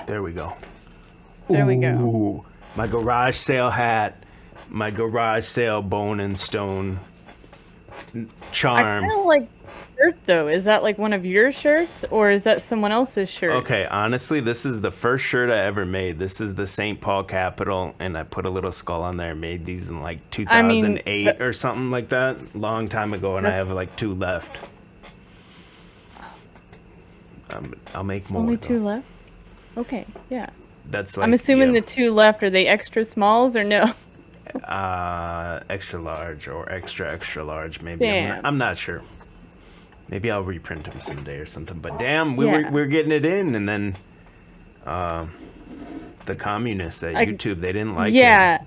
There we go. There we go. Ooh, my garage sale hat. My garage sale bone and stone charm. I kind of like shirt though. Is that like one of your shirts or is that someone else's shirt? Okay, honestly, this is the first shirt I ever made. This is the St. Paul Capitol, and I put a little skull on there. Made these in like 2008 or something like that, long time ago, and I have like 2 left. I'll make more. Only though. 2 left? Okay, yeah. That's like, I'm assuming the 2 left, are they extra smalls or no? extra large or extra large, maybe. Damn. I'm not sure. Maybe I'll reprint them someday or something. But damn, we're getting it in, and then the communists at YouTube, they didn't like it. Yeah,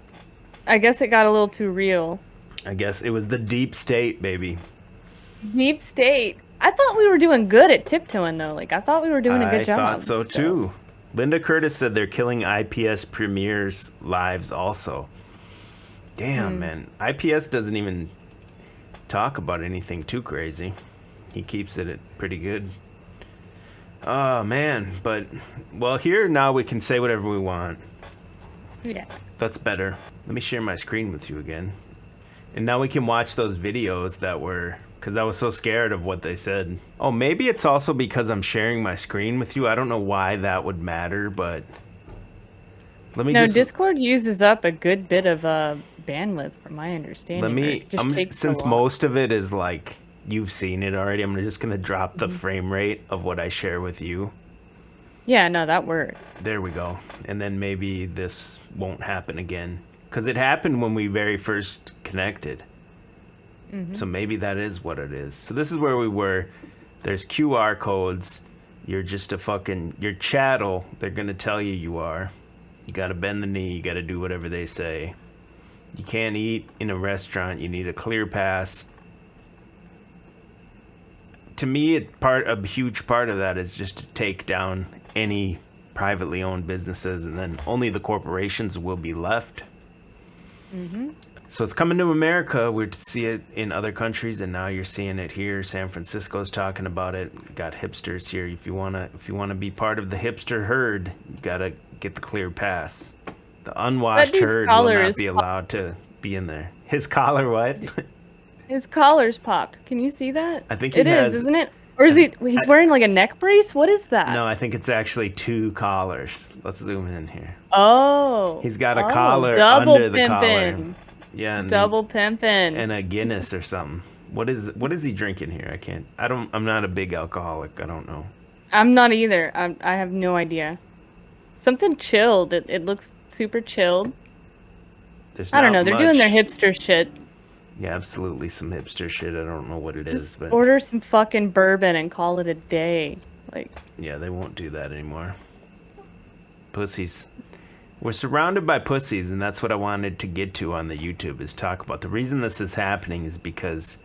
I guess it got a little too real. I guess it was the deep state, baby. Deep state. I thought we were doing good at tiptoeing though. Like I thought we were doing a good job. I thought so too. Linda Curtis said they're killing IPS premiers' lives also. Damn, man. IPS doesn't even talk about anything too crazy. He keeps it pretty good. Oh, man. But, well, here now we can say whatever we want. Yeah. That's better. Let me share my screen with you again. And now we can watch those videos that were... Because I was so scared of what they said. Oh, maybe it's also because I'm sharing my screen with you. I don't know why that would matter, but... Let me just... Discord uses up a good bit of bandwidth, from my understanding. Let me... since most of it is like... You've seen it already. I'm just going to drop the frame rate of what I share with you. Yeah, no, that works. There we go. And then maybe this won't happen again. Because it happened when we very first connected. So maybe that is what it is. So this is where we were. There's QR codes. You're just a fucking... You're chattel. They're going to tell you are. You got to bend the knee. You got to do whatever they say. You can't eat in a restaurant. You need a clear pass. To me, a huge part of that is just to take down any privately owned businesses, and then only the corporations will be left. So it's coming to America. We see it in other countries, and now you're seeing it here. San Francisco's talking about it. Got hipsters here. If you wanna be part of the hipster herd, you gotta get the clear pass. The unwashed herd will not be allowed to be in there. His collar, what? His collar's popped. Can you see that? I think it is, isn't it? Or is he's wearing like a neck brace? What is that? No, I think it's actually 2 collars. Let's zoom in here. Oh. He's got a collar under the collar. Yeah, and double pimping. And a Guinness or something. What is he drinking here? I'm not a big alcoholic. I don't know. I'm not either. I have no idea. Something chilled. It looks super chilled. I don't know. They're doing their hipster shit. Yeah, absolutely some hipster shit. I don't know what it is, but order some fucking bourbon and call it a day. Like, yeah, they won't do that anymore. Pussies. We're surrounded by pussies, and that's what I wanted to get to on the YouTube, is talk about. The reason this is happening is because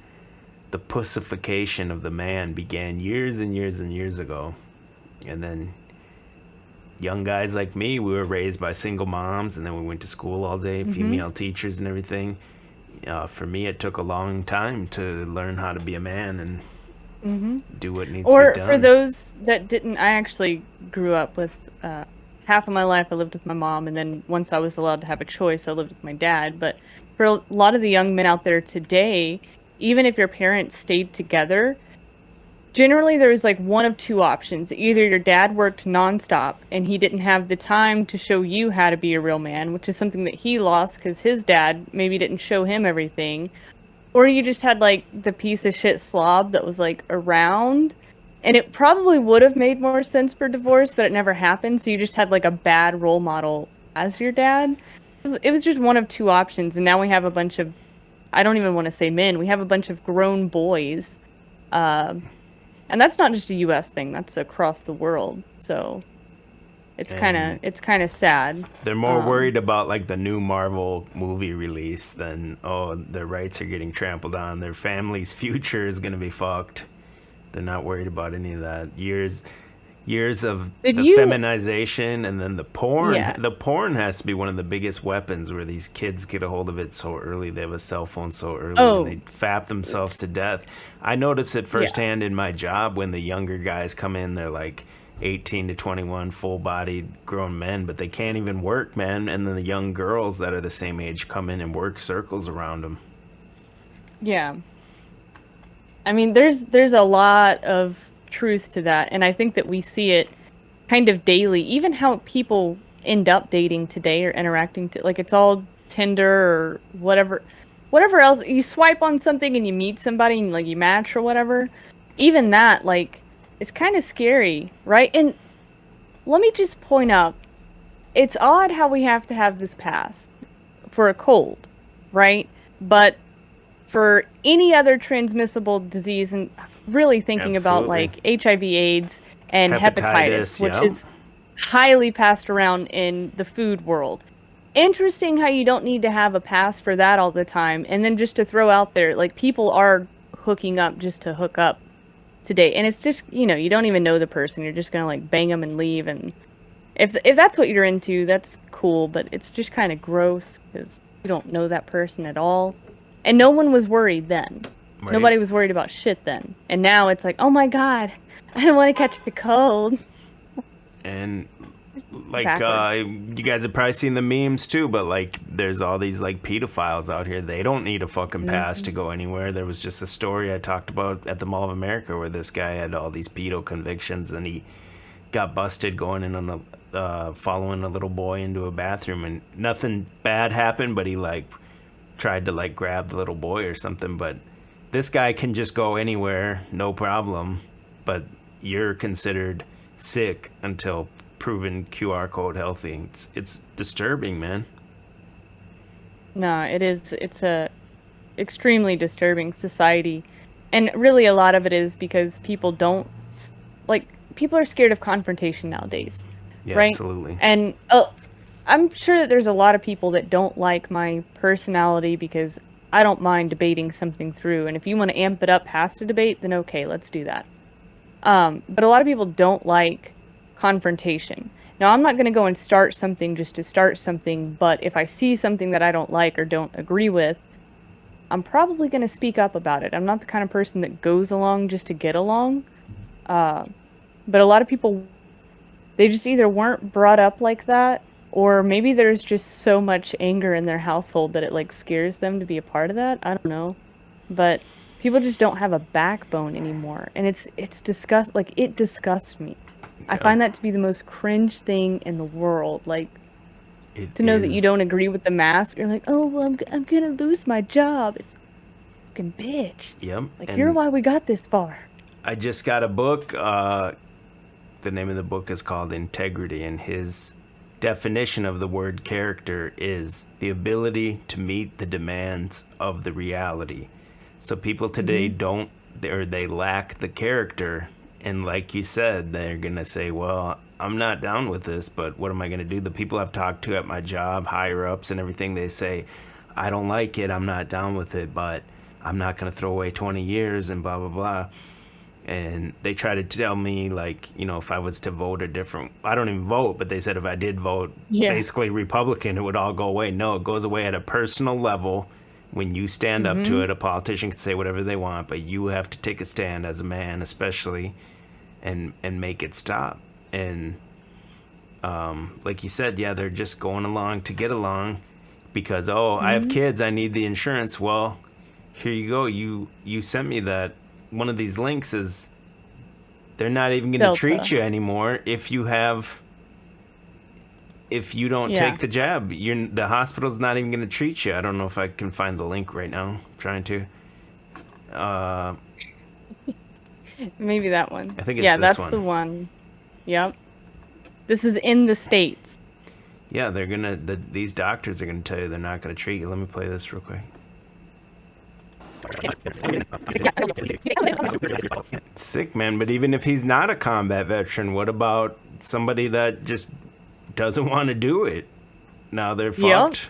the pussification of the man began years and years and years ago. And then young guys like me, we were raised by single moms, and then we went to school all day, female teachers and everything. For me, it took a long time to learn how to be a man and do what needs to be done. Or for those that didn't, I actually grew up with, half of my life I lived with my mom, and then once I was allowed to have a choice, I lived with my dad. But for a lot of the young men out there today, even if your parents stayed together, generally there was like one of 2 options. Either your dad worked nonstop and he didn't have the time to show you how to be a real man, which is something that he lost because his dad maybe didn't show him everything. Or you just had like the piece of shit slob that was like around, and it probably would have made more sense for divorce, but it never happened. So you just had like a bad role model as your dad. It was just one of 2 options. And now we have a bunch of, I don't even want to say men, we have a bunch of grown boys. And that's not just a U.S. thing; that's across the world. So it's kind of sad. They're more worried about like the new Marvel movie release than their rights are getting trampled on. Their family's future is gonna be fucked. They're not worried about any of that. Years of feminization, and then the porn. Yeah. The porn has to be one of the biggest weapons where these kids get a hold of it so early. They have a cell phone so early, and they fap themselves to death. I notice it firsthand in my job when the younger guys come in. They're like, 18 to 21 full-bodied grown men, but they can't even work, man. And then the young girls that are the same age come in and work circles around them. Yeah. I mean, there's a lot of truth to that, and I think that we see it kind of daily. Even how people end up dating today or interacting to, like, it's all Tinder or whatever else. You swipe on something and you meet somebody and like you match or whatever. Even that, like, it's kind of scary, right? And let me just point out, it's odd how we have to have this pass for a cold, right? But for any other transmissible disease, and really thinking about like HIV/AIDS and hepatitis, which is highly passed around in the food world. Interesting how you don't need to have a pass for that all the time. And then just to throw out there, like, people are hooking up just to hook up today. And it's just, you know, you don't even know the person. You're just going to like bang them and leave. And if that's what you're into, that's cool. But it's just kind of gross because you don't know that person at all. And no one was worried then. Right. Nobody was worried about shit then. And now it's like, oh my God, I don't want to catch the cold. And like, you guys have probably seen the memes too, but like, there's all these like pedophiles out here. They don't need a fucking pass to go anywhere. There was just a story I talked about at the Mall of America where this guy had all these pedo convictions and he got busted going in on following a little boy into a bathroom, and nothing bad happened, but he like tried to like grab the little boy or something. But this guy can just go anywhere, no problem, but you're considered sick until proven QR code healthy. It's disturbing, man. No, it is. It's a extremely disturbing society, and really a lot of it is because people don't people are scared of confrontation nowadays. Yeah, right? Absolutely. And I'm sure that there's a lot of people that don't like my personality because I don't mind debating something through. And if you want to amp it up past a debate, then okay, let's do that. But a lot of people don't like confrontation. Now, I'm not going to go and start something just to start something, but if I see something that I don't like or don't agree with, I'm probably going to speak up about it. I'm not the kind of person that goes along just to get along. But a lot of people, they just either weren't brought up like that, or maybe there's just so much anger in their household that it like scares them to be a part of that. I don't know. But people just don't have a backbone anymore. And it disgusts me. Yeah. I find that to be the most cringe thing in the world. Like, to know that you don't agree with the mask, you're like, oh, well, I'm gonna lose my job. It's fucking bitch. Yep. Like, and you're why we got this far. I just got a book. The name of the book is called Integrity, and his definition of the word character is the ability to meet the demands of the reality. So people today they lack the character, and like you said, they're gonna say, well, I'm not down with this, but what am I gonna do? The people I've talked to at my job, higher ups and everything, they say, I don't like it, I'm not down with it, but I'm not gonna throw away 20 years and blah blah blah. And they try to tell me, like, you know, if I was to vote a different, I don't even vote, but they said if I did vote basically Republican, it would all go away. No, it goes away at a personal level. When you stand up to it, a politician can say whatever they want, but you have to take a stand as a man, especially, and make it stop. And like you said, yeah, they're just going along to get along because, I have kids, I need the insurance. Well, here you go. You sent me that. One of these links is they're not even going to treat you anymore if you don't take the jab. The hospital's not even going to treat you. I don't know if I can find the link right now. I'm trying to. Maybe that one. I think it's this that's one. The one. Yep. This is in the States. Yeah, they're gonna. These doctors are gonna tell you they're not gonna treat you. Let me play this real quick. Sick, man. But even if he's not a combat veteran, what about somebody that just doesn't want to do it? Now they're fucked.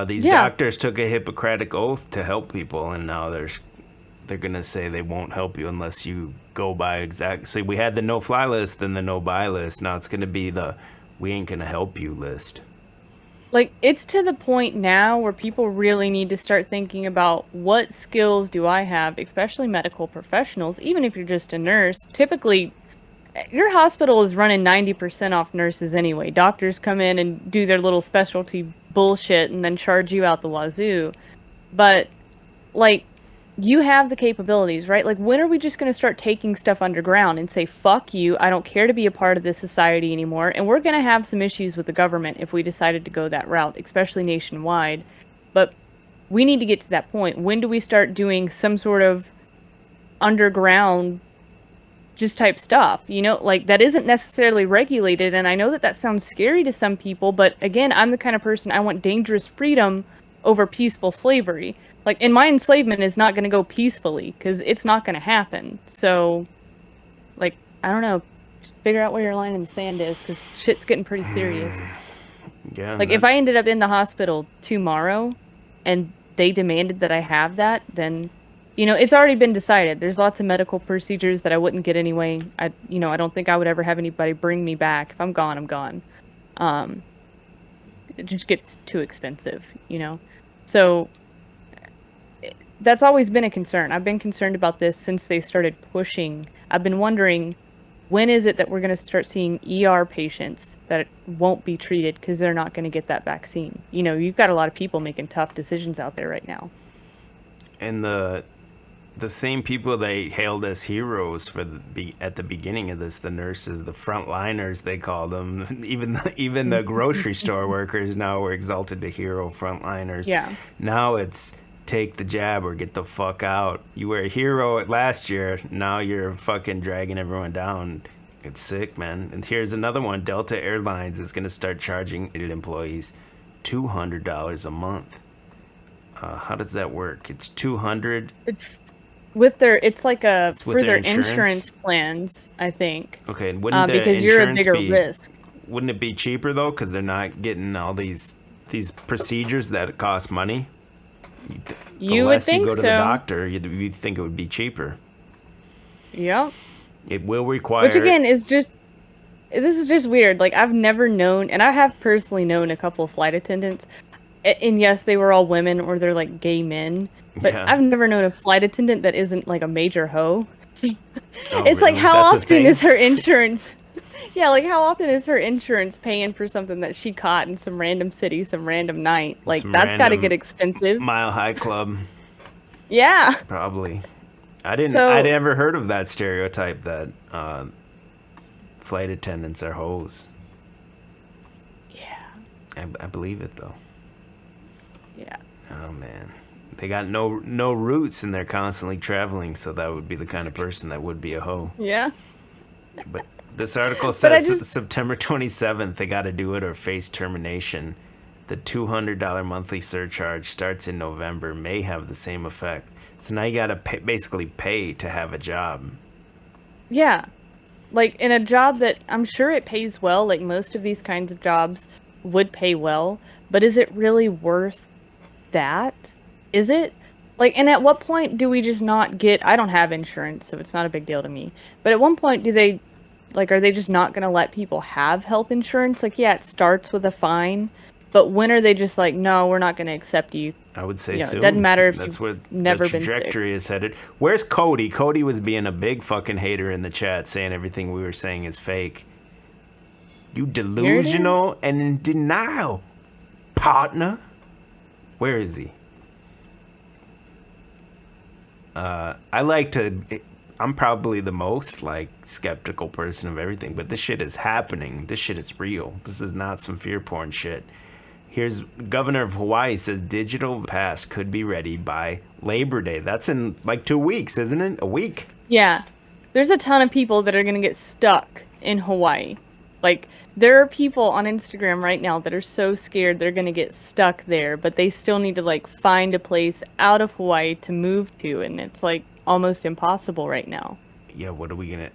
These doctors took a Hippocratic oath to help people, and now they're gonna say they won't help you unless you go by exact. So we had the no-fly list, then the no-buy list. Now it's gonna be the we ain't gonna help you list. Like, it's to the point now where people really need to start thinking about what skills do I have, especially medical professionals, even if you're just a nurse. Typically, your hospital is running 90% off nurses anyway. Doctors come in and do their little specialty bullshit and then charge you out the wazoo. But like, you have the capabilities, right? Like, when are we just going to start taking stuff underground and say, fuck you, I don't care to be a part of this society anymore? And we're going to have some issues with the government if we decided to go that route, especially nationwide. But we need to get to that point. When do we start doing some sort of underground just type stuff, you know, like that isn't necessarily regulated? And I know that that sounds scary to some people, but again, I'm the kind of person, I want dangerous freedom over peaceful slavery. Like, and my enslavement is not going to go peacefully because it's not going to happen. So, like, I don't know, just figure out where your line in the sand is, because shit's getting pretty serious. Yeah. Like, if I ended up in the hospital tomorrow and they demanded that I have that, then, you know, it's already been decided. There's lots of medical procedures that I wouldn't get anyway. I don't think I would ever have anybody bring me back. If I'm gone, I'm gone. It just gets too expensive, you know? So that's always been a concern. I've been concerned about this since they started pushing. I've been wondering, when is it that we're going to start seeing ER patients that won't be treated because they're not going to get that vaccine? You know, you've got a lot of people making tough decisions out there right now. And the same people they hailed as heroes for at the beginning of this, the nurses, the frontliners, they called them. Even the grocery store workers now were exalted to hero frontliners. Yeah. Now it's take the jab or get the fuck out. You were a hero last year. Now you're fucking dragging everyone down. It's sick, man. And here's another one. Delta Airlines is going to start charging its employees $200 a month. How does that work? It's $200. It's with their. It's like It's for with their their insurance plans, I think. Okay, and wouldn't the because you're a insurance bigger be, risk. Wouldn't it be cheaper though? Because they're not getting all these procedures that cost money. You would think you go to so. the doctor, you'd think it would be cheaper. Yep. It will require. Which again is just. This is just weird. Like, I've never known, and I have personally known a couple of flight attendants. And yes, they were all women, or they're like gay men. But Yeah. I've never known a flight attendant that isn't like a major hoe. So, Oh, it's like, really? how That's a often thing? is her insurance? Yeah, like how often is her insurance paying for something that she caught in some random city, some random night? Like, Some that's got to random get expensive. Mile High Club, Yeah. probably. I'd So- never heard of that stereotype that flight attendants are hoes. Yeah. I believe it though. Yeah. Oh man, they got no roots and they're constantly traveling, so that would be the kind of person that would be a hoe. Yeah. But this article But I says just- September 27th they got to do it or face termination. The $200 monthly surcharge starts in November, may have the same effect. So now you got to basically pay to have a job. Yeah. Like, in a job that I'm sure it pays well, like most of these kinds of jobs would pay well, but is it really worth that? Is it? Like, and at what point do we just not get, I don't have insurance, so it's not a big deal to me. But at one point, are they just not going to let people have health insurance? Like, yeah, it starts with a fine, but when are they just like, no, we're not going to accept you? I would say You know, it soon. doesn't matter if That's you've where never the been sick. trajectory is headed. Where's Cody? Cody was being a big fucking hater in the chat, saying everything we were saying is fake. You delusional and in denial, partner. Where is he? I'm probably the most like skeptical person of everything, but this shit is happening. This shit is real. This is not some fear porn shit. Here's Governor of Hawaii says digital pass could be ready by Labor Day. That's in like 2 weeks, isn't it? A week. Yeah. There's a ton of people that are going to get stuck in Hawaii. Like, there are people on Instagram right now that are so scared they're going to get stuck there, but they still need to, like, find a place out of Hawaii to move to, and it's, like, almost impossible right now. Yeah, what are we gonna...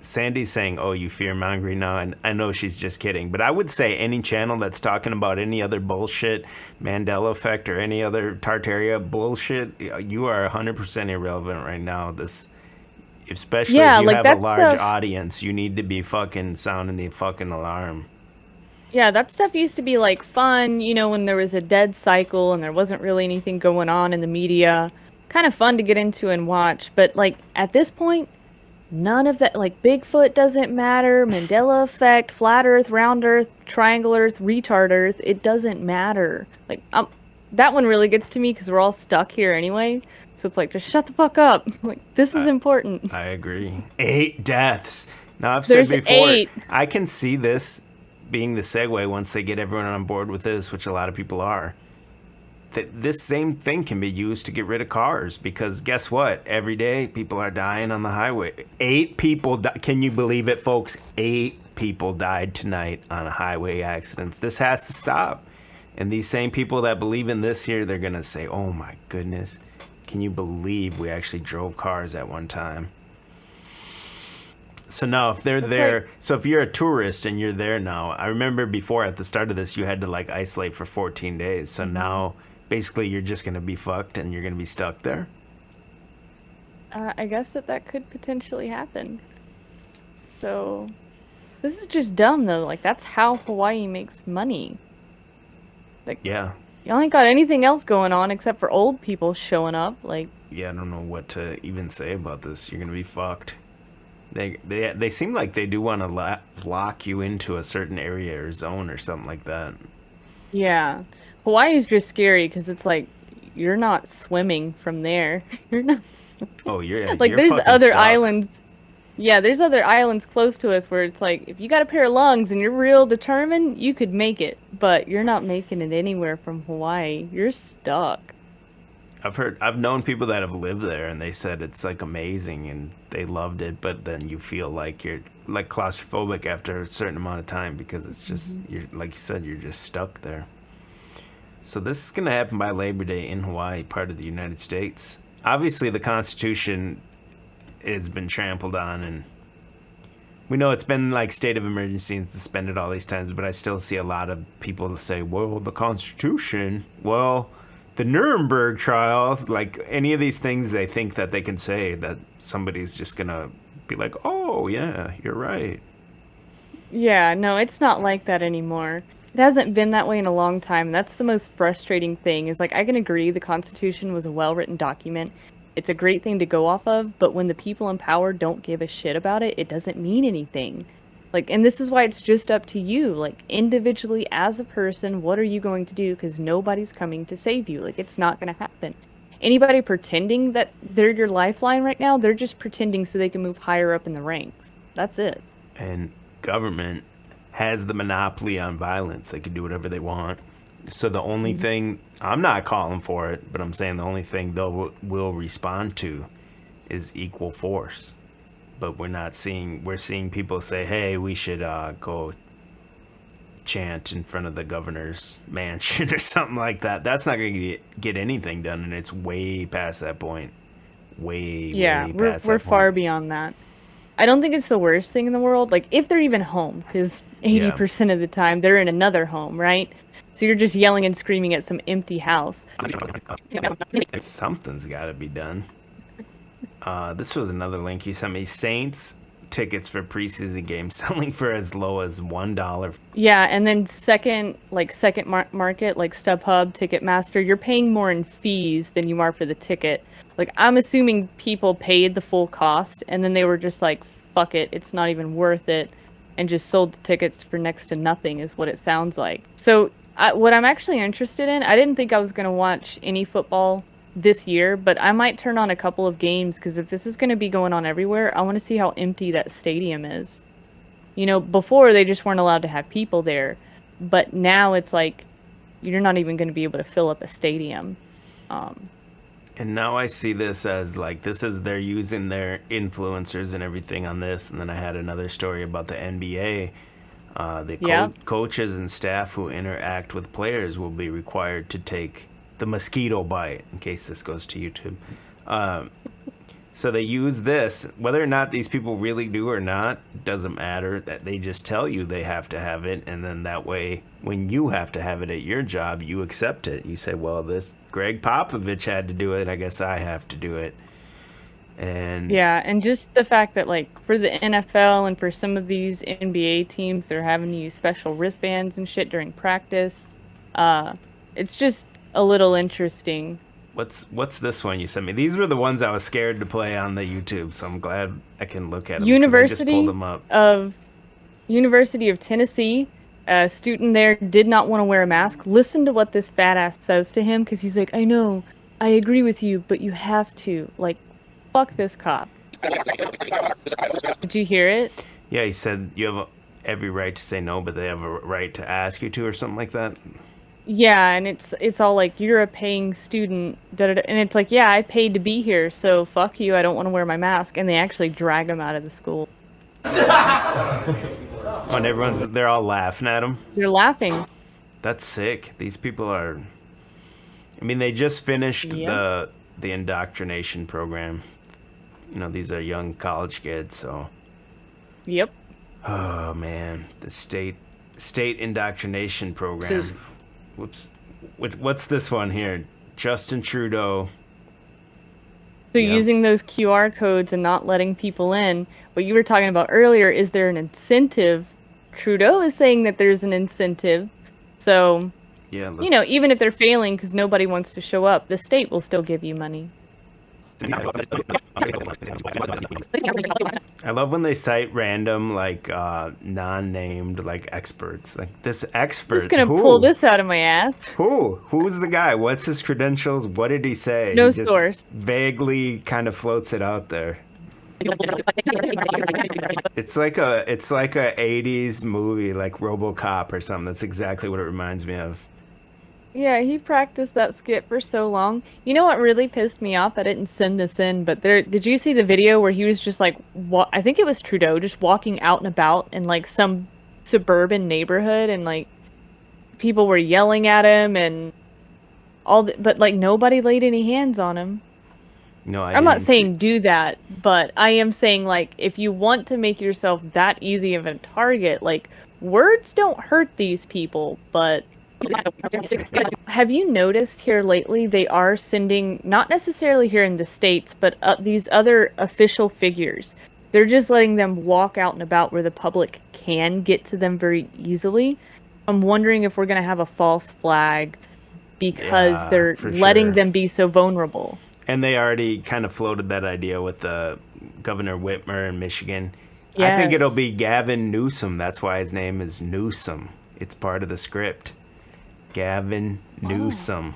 Sandy's saying, oh, you fear-mongering now, and I know she's just kidding, but I would say any channel that's talking about any other bullshit, Mandela effect, or any other Tartaria bullshit, you are 100% irrelevant right now. Especially if you like, have a that large stuff- audience, you need to be fucking sounding the fucking alarm. Yeah, that stuff used to be, like, fun, you know, when there was a dead cycle and there wasn't really anything going on in the media. Kind of fun to get into and watch, but, like, at this point, None of that, like Bigfoot doesn't matter, Mandela effect, flat Earth, round Earth, triangle Earth, retard Earth. It doesn't matter. Like, that one really gets to me because we're all stuck here anyway. So it's like, just shut the fuck up. Like, this is I, important. I agree. 8 deaths. Now, I've said There's before, 8. I can see this being the segue once they get everyone on board with this, which a lot of people are. That this same thing can be used to get rid of cars because guess what? Every day people are dying on the highway. 8 people, can you believe it, folks? 8 people died tonight on highway accidents. This has to stop. And these same people that believe in this here, they're going to say, oh my goodness, can you believe we actually drove cars at one time? So now if they're there, so if you're a tourist and you're there now, I remember before at the start of this, you had to like isolate for 14 days. So now basically you're just going to be fucked and you're going to be stuck there. I guess that could potentially happen. So, this is just dumb though. Like, that's how Hawaii makes money. Like, Yeah. you ain't got anything else going on except for old people showing up. Like, Yeah, I don't know what to even say about this. You're going to be fucked. They seem like they do want to lock you into a certain area or zone or something like that. yeah. Hawaii's just scary because it's like, you're not swimming from there. You're not. Oh, Like, you're there's fucking other stuck. islands. Yeah, there's other islands close to us where it's like, if you got a pair of lungs and you're real determined, you could make it. But you're not making it anywhere from Hawaii. You're stuck. I've known people that have lived there and they said it's like amazing and they loved it, but then you feel like you're like claustrophobic after a certain amount of time because it's just, you're like you said, you're just stuck there. So this is going to happen by Labor Day in Hawaii, part of the United States. Obviously the Constitution has been trampled on and we know it's been like state of emergency and suspended all these times, but I still see a lot of people say, well, the Constitution, well, the Nuremberg trials, like any of these things they think that they can say that somebody's just gonna be like, oh yeah, you're right. Yeah, no, it's not like that anymore. It hasn't been that way in a long time. That's the most frustrating thing is like I can agree the Constitution was a well-written document. It's a great thing to go off of, but when the people in power don't give a shit about it, it doesn't mean anything. Like, and this is why it's just up to you, like individually as a person, what are you going to do? Because nobody's coming to save you. Like, it's not going to happen. Anybody pretending that they're your lifeline right now, they're just pretending so they can move higher up in the ranks. That's it. And government has the monopoly on violence. They can do whatever they want. So the only thing, I'm not calling for it, but I'm saying the only thing they'll will respond to is equal force. But we're seeing people say, hey, we should go chant in front of the governor's mansion or something like that. That's not going to get anything done, and it's way past that point. Way past we're that point. far beyond that. I don't think it's the worst thing in the world. Like, if they're even home, because 80% of the time they're in another home, right? So you're just yelling and screaming at some empty house. Something's got to be done. This was another link you sent me. Saints tickets for preseason games selling for as low as $1. Yeah, and then second market, like StubHub, Ticketmaster, you're paying more in fees than you are for the ticket. Like, I'm assuming people paid the full cost, and then they were just like, fuck it, it's not even worth it, and just sold the tickets for next to nothing, is what it sounds like. So, what I'm actually interested in, I didn't think I was going to watch any football this year, but I might turn on a couple of games, because if this is going to be going on everywhere, I want to see how empty that stadium is. You know, before they just weren't allowed to have people there, but now it's like, you're not even going to be able to fill up a stadium. And now I see this as like, they're using their influencers and everything on this. And then I had another story about the NBA. Coaches and staff who interact with players will be required to take the mosquito bite, in case this goes to YouTube. So they use this, whether or not these people really do or not, doesn't matter. That they just tell you they have to have it, and then that way, when you have to have it at your job, you accept it. You say, well, this Greg Popovich had to do it, I guess I have to do it. And yeah, and just the fact that, like, for the NFL and for some of these NBA teams, they're having to use special wristbands and shit during practice. It's just a little interesting. What's this one you sent me? These were the ones I was scared to play on the YouTube, so I'm glad I can look at them. I just pulled them up. University of Tennessee, a student there did not want to wear a mask. Listen to what this fat ass says to him, because he's like, I know, I agree with you, but you have to. Like, fuck this cop. Did you hear it? Yeah, he said you have every right to say no, but they have a right to ask you to, or something like that. Yeah, and it's all like, you're a paying student, and it's like, yeah, I paid to be here, so fuck you, I don't want to wear my mask, and they actually drag him out of the school. And they're all laughing at him. They're laughing. That's sick. These people are. I mean, they just finished the indoctrination program. You know, these are young college kids, so. Yep. Oh man, the state indoctrination program. Whoops. What's this one here? Justin Trudeau. So using those QR codes and not letting people in. What you were talking about earlier, is there an incentive? Trudeau is saying that there's an incentive. So, yeah, you know, even if they're failing because nobody wants to show up, the state will still give you money. I love when they cite random, like, non-named, like, experts. Like, this expert. I'm just gonna pull this out of my ass. Who's the guy? What's his credentials? What did he say? No he source. Vaguely kind of floats it out there. It's like a 80s movie, like RoboCop or something. That's exactly what it reminds me of. Yeah, he practiced that skit for so long. You know what really pissed me off? I didn't send this in, but did you see the video where he was just like, I think it was Trudeau, just walking out and about in like some suburban neighborhood, and like people were yelling at him and but like nobody laid any hands on him. No, I'm not saying do that, but I am saying, like, if you want to make yourself that easy of a target, like, words don't hurt these people, but have you noticed here lately they are sending, not necessarily here in the States, but these other official figures, they're just letting them walk out and about where the public can get to them very easily. I'm wondering if we're going to have a false flag because they're letting them be so vulnerable. And they already kind of floated that idea with Governor Whitmer in Michigan. Yes. I think it'll be Gavin Newsom. That's why his name is Newsom. It's part of the script. Gavin Newsom.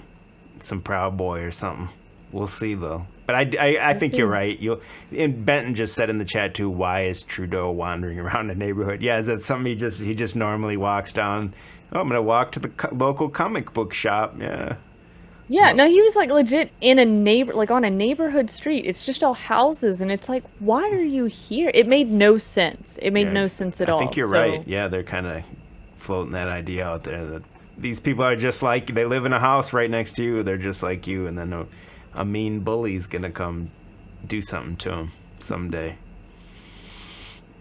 Some Proud Boy or something. We'll see, though. But I think you're right. And Benton just said in the chat, too, why is Trudeau wandering around the neighborhood? Yeah, is that something he just normally walks down? Oh, I'm going to walk to the local comic book shop. Yeah. Yeah, no, he was like legit in on a neighborhood street. It's just all houses, and it's like, why are you here? It made no sense. It made no sense at all. I think you're right. Yeah, they're kind of floating that idea out there that these people are just like, they live in a house right next to you. They're just like you, and then a mean bully's gonna come do something to them someday.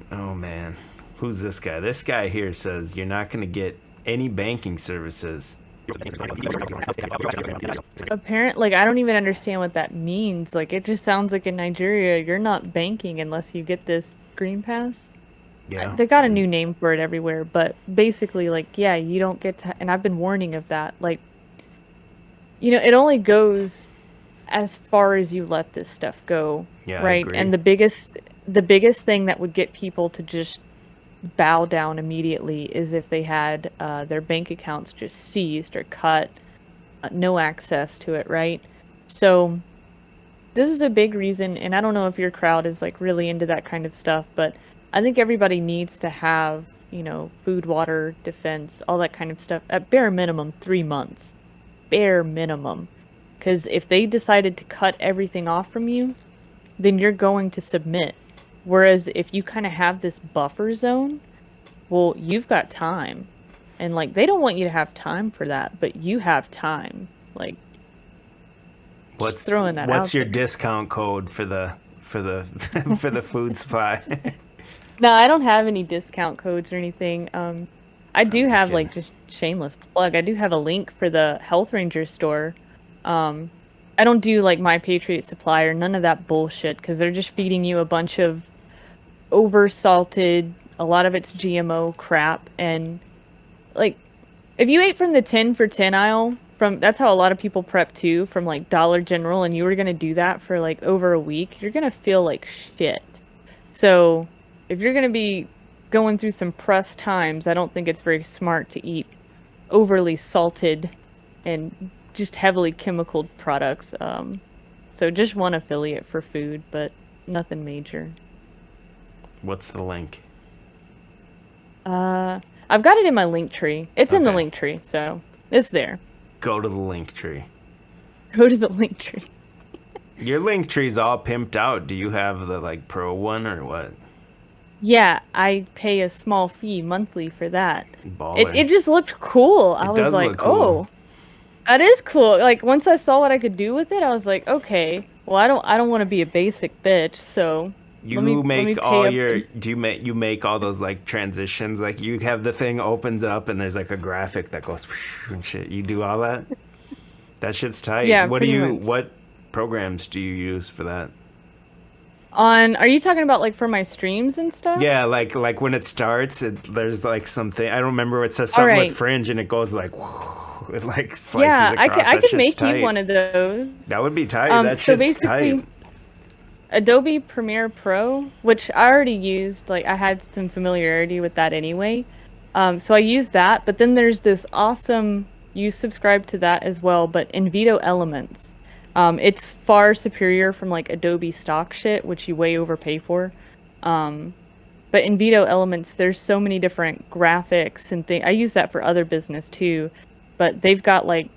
Oh man, who's this guy? This guy here says you're not gonna get any banking services. Apparently, I don't even understand what that means. Like, it just sounds like in Nigeria, you're not banking unless you get this green pass. Yeah. They got a new name for it everywhere, but basically, like, yeah, you don't get to, and I've been warning of that. Like, you know, it only goes as far as you let this stuff go. Yeah, right? I agree. And the biggest thing that would get people to just bow down immediately is if they had their bank accounts just seized or cut, no access to it, right? So this is a big reason, and I don't know if your crowd is like really into that kind of stuff, but I think everybody needs to have, you know, food, water, defense, all that kind of stuff at bare minimum 3 months. Bare minimum. Because if they decided to cut everything off from you, then you're going to submit. Whereas if you kind of have this buffer zone, well, you've got time. And, like, they don't want you to have time for that, but you have time. Like, just throwing that out. What's your discount code for the for the food supply? No, I don't have any discount codes or anything. I do have, like, just shameless plug. I do have a link for the Health Ranger store. I don't do, like, My Patriot Supply or none of that bullshit, because they're just feeding you a bunch of over-salted, a lot of it's GMO crap, and, like, if you ate from the 10 for 10 aisle, that's how a lot of people prep too, from like Dollar General, and you were gonna do that for like over a week, you're gonna feel like shit. So if you're gonna be going through some pressed times, I don't think it's very smart to eat overly salted and just heavily chemical products. So just one affiliate for food, but nothing major. What's the link? I've got it in my link tree. It's in the Okay. link tree, so it's there. Go to the link tree. Go to the link tree. Your link tree's all pimped out. Do you have the like pro one or what? Yeah, I pay a small fee monthly for that. Baller. It just looked cool. I It was does like, look cool. oh, that is cool. Like once I saw what I could do with it, I was like, okay, well I don't want to be a basic bitch, so You let me make pay all up. your you make all those like transitions, like you have the thing opens up and there's like a graphic that goes and shit. You do all that? That shit's tight. Yeah, pretty much. What programs do you use for that? Are you talking about like for my streams and stuff? Yeah, like when it starts, there's like something I don't remember. It says All something with right. Fringe, and it goes like, it like slices Yeah, across. I That could shit's make tight. you one of those. That would be tight. That So shit's basically, tight. Adobe Premiere Pro, which I already used, like I had some familiarity with that anyway. So I used that, but then there's this awesome, you subscribe to that as well, but Envito Elements. It's far superior from like Adobe stock shit, which you way overpay for. But Envito Elements, there's so many different graphics and things. I use that for other business too, but they've got like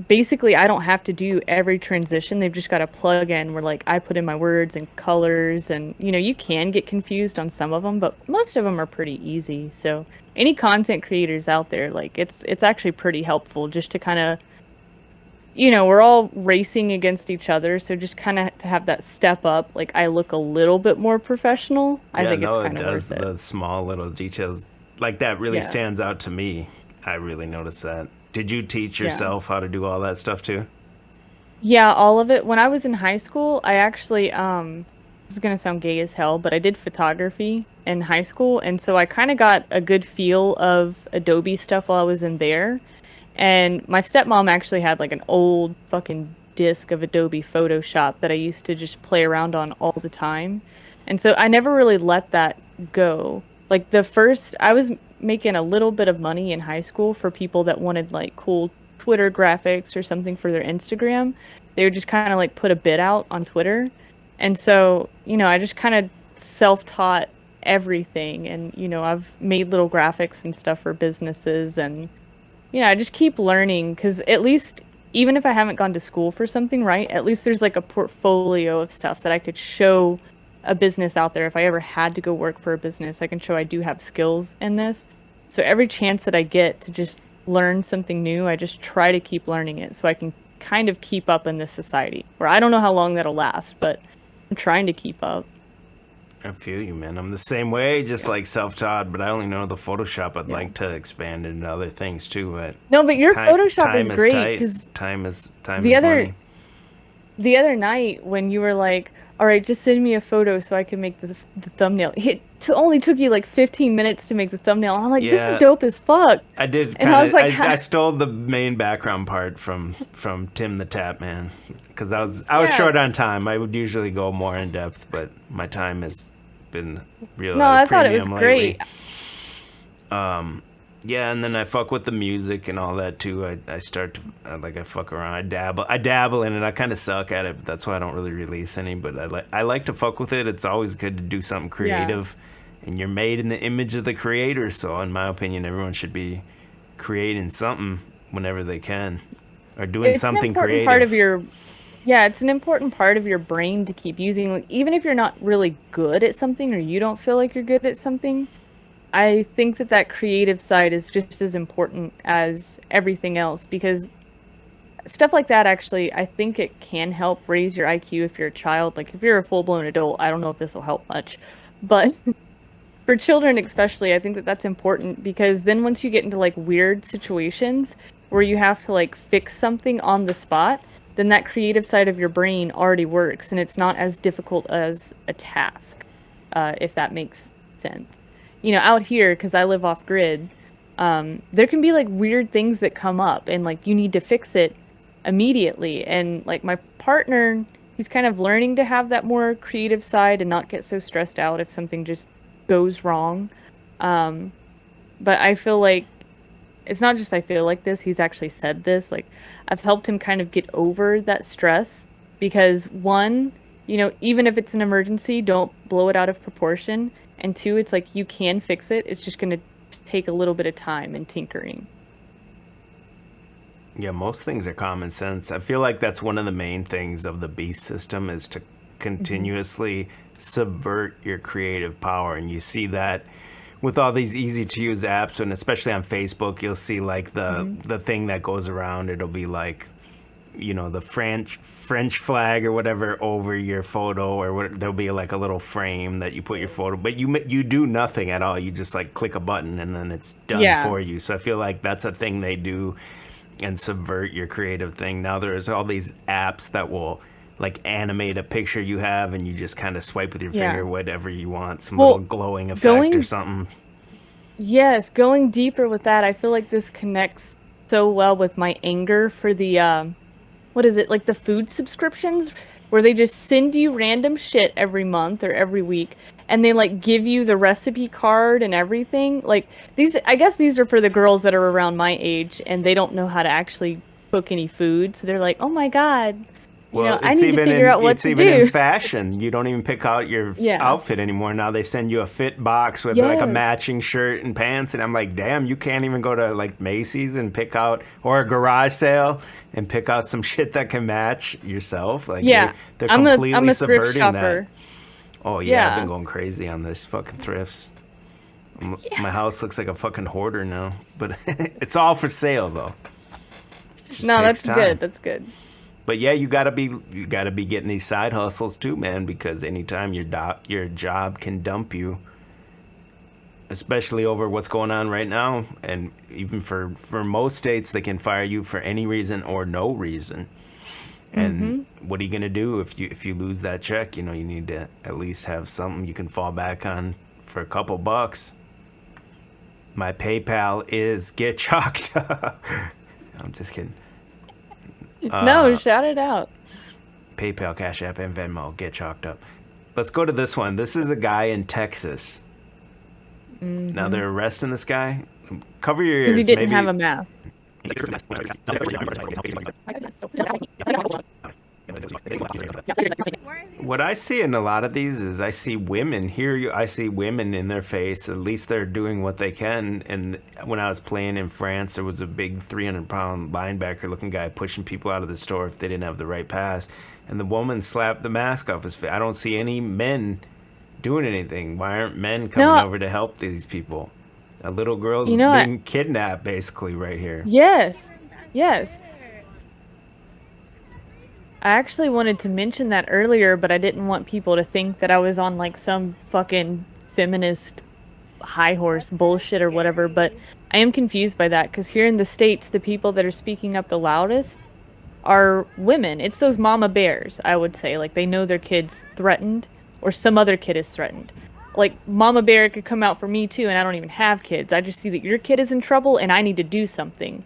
basically I don't have to do every transition. They've just got a plug-in where like I put in my words and colors, and you can get confused on some of them, but most of them are pretty easy. So any content creators out there, like it's actually pretty helpful just to kind of we're all racing against each other, so just kind of to have that step up, like I look a little bit more professional. I Yeah, think it's no, it kind of does. worth it. The small little details like that really Yeah. stands out to me. I really noticed that. Did you teach Yeah. yourself how to do all that stuff too? Yeah, all of it. When I was in high school, I actually this is gonna sound gay as hell, but I did photography in high school, and so I kind of got a good feel of Adobe stuff while I was in there. And my stepmom actually had like an old fucking disc of Adobe Photoshop that I used to just play around on all the time. And so I never really let that go. Like I was making a little bit of money in high school for people that wanted like cool Twitter graphics or something for their Instagram. They would just kind of like put a bit out on Twitter. And so, I just kind of self-taught everything. And, I've made little graphics and stuff for businesses, and I just keep learning, because at least even if I haven't gone to school for something, right, at least there's like a portfolio of stuff that I could show a business out there. If I ever had to go work for a business, I can show I do have skills in this. So every chance that I get to just learn something new, I just try to keep learning it so I can kind of keep up in this society, where I don't know how long that'll last, but I'm trying to keep up. I feel you, man. I'm the same way, just Yeah. like self-taught, but I only know the Photoshop. I'd like to expand into other things too, but No, but your time, Photoshop time is is great, tight. because Time the is other money. the other night when you were like, all right, just send me a photo so I can make the thumbnail. Only took you like 15 minutes to make the thumbnail. I'm like, this Yeah. is dope as fuck. I did And kind I of. was like, I stole the main background part from Tim the Tap Man, because I was Yeah. short on time. I would usually go more in depth, but my time has been real. No, I thought it was premium great. lately. Yeah, and then I fuck with the music and all that too. I start to I fuck around. I dabble in it. I kind of suck at it, but that's why I don't really release any. But I like to fuck with it. It's always good to do something creative, and you're made in the image of the creator. So in my opinion, everyone should be creating something whenever they can, or doing It's an something important creative. part of your Yeah, it's an important part of your brain to keep using. Like, even if you're not really good at something, or you don't feel like you're good at something, I think that creative side is just as important as everything else, because stuff like that, actually, I think it can help raise your IQ if you're a child. Like, if you're a full-blown adult, I don't know if this will help much, but for children especially, I think that that's important, because then once you get into like weird situations where you have to like fix something on the spot, then that creative side of your brain already works, and it's not as difficult as a task, if that makes sense. Out here, because I live off grid, there can be like weird things that come up and like you need to fix it immediately. And like my partner, he's kind of learning to have that more creative side and not get so stressed out if something just goes wrong. Um, but I feel like it's not just I feel like this, he's actually said this. Like I've helped him kind of get over that stress because one, even if it's an emergency, don't blow it out of proportion. And two, it's like you can fix it. It's just going to take a little bit of time and tinkering. Yeah, most things are common sense. I feel like that's one of the main things of the beast system is to continuously subvert your creative power. And you see that with all these easy to use apps, and especially on Facebook, you'll see like the thing that goes around. It'll be like, the French flag or whatever over your photo, or there'll be like a little frame that you put your photo, but you do nothing at all. You just like click a button and then it's done for you. So I feel like that's a thing they do and subvert your creative thing. Now there's all these apps that will like animate a picture you have and you just kind of swipe with your finger whatever you want, some little glowing effect or something. Yes, going deeper with that, I feel like this connects so well with my anger for the what is it, like the food subscriptions where they just send you random shit every month or every week and they like give you the recipe card and everything. Like I guess these are for the girls that are around my age and they don't know how to actually cook any food. So they're like, "Oh my God, I need to figure out what to do." It's even in fashion. You don't even pick out your outfit anymore. Now they send you a fit box with like a matching shirt and pants. And I'm like, damn, you can't even go to like Macy's and pick out, or a garage sale and pick out some shit that can match yourself. Like they're completely I'm a subverting thrift shopper. that. Oh yeah, I've been going crazy on this fucking thrifts. My house looks like a fucking hoarder now, but it's all for sale though. No, that's good. That's good. But yeah, you gotta be getting these side hustles too, man. Because anytime your job can dump you, especially over what's going on right now, and even for most states, they can fire you for any reason or no reason. And what are you gonna do if you lose that check? You need to at least have something you can fall back on for a couple bucks. My PayPal is get chalked. I'm just kidding. No, shout it out. PayPal, Cash App, and Venmo. Get chalked up. Let's go to this one. This is a guy in Texas. Now they're arresting this guy. Cover your ears. Because he didn't have a map. What I see in a lot of these is I see women I see women in their face. At least they're doing what they can. And when I was playing in France, there was a big 300-pound linebacker-looking guy pushing people out of the store if they didn't have the right pass. And the woman slapped the mask off his face. I don't see any men doing anything. Why aren't men coming over to help these people? A little girl's being kidnapped, basically, right here. Yes. I actually wanted to mention that earlier, but I didn't want people to think that I was on like some fucking feminist high horse bullshit or whatever, but I am confused by that because here in the States, the people that are speaking up the loudest are women. It's those mama bears, I would say. Like they know their kid's threatened or some other kid is threatened. Like mama bear could come out for me too and I don't even have kids. I just see that your kid is in trouble and I need to do something.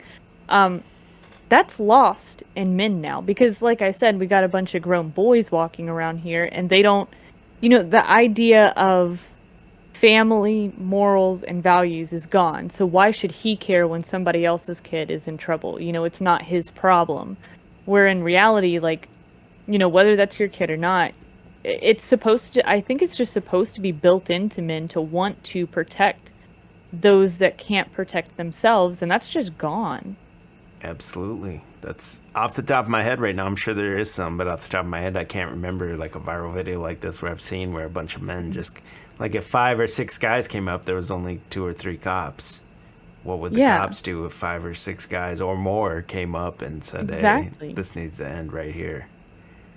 That's lost in men now because like I said, we got a bunch of grown boys walking around here and they don't, the idea of family, morals, and values is gone. So why should he care when somebody else's kid is in trouble? It's not his problem. Where in reality, like, whether that's your kid or not, I think it's just supposed to be built into men to want to protect those that can't protect themselves, and that's just gone. Absolutely. That's off the top of my head right now. I'm sure there is some, but off the top of my head, I can't remember like a viral video like this where I've seen where a bunch of men just, like if 5 or 6 guys came up, there was only 2 or 3 cops. What would the cops do if 5 or 6 guys or more came up and said, exactly. Hey, this needs to end right here?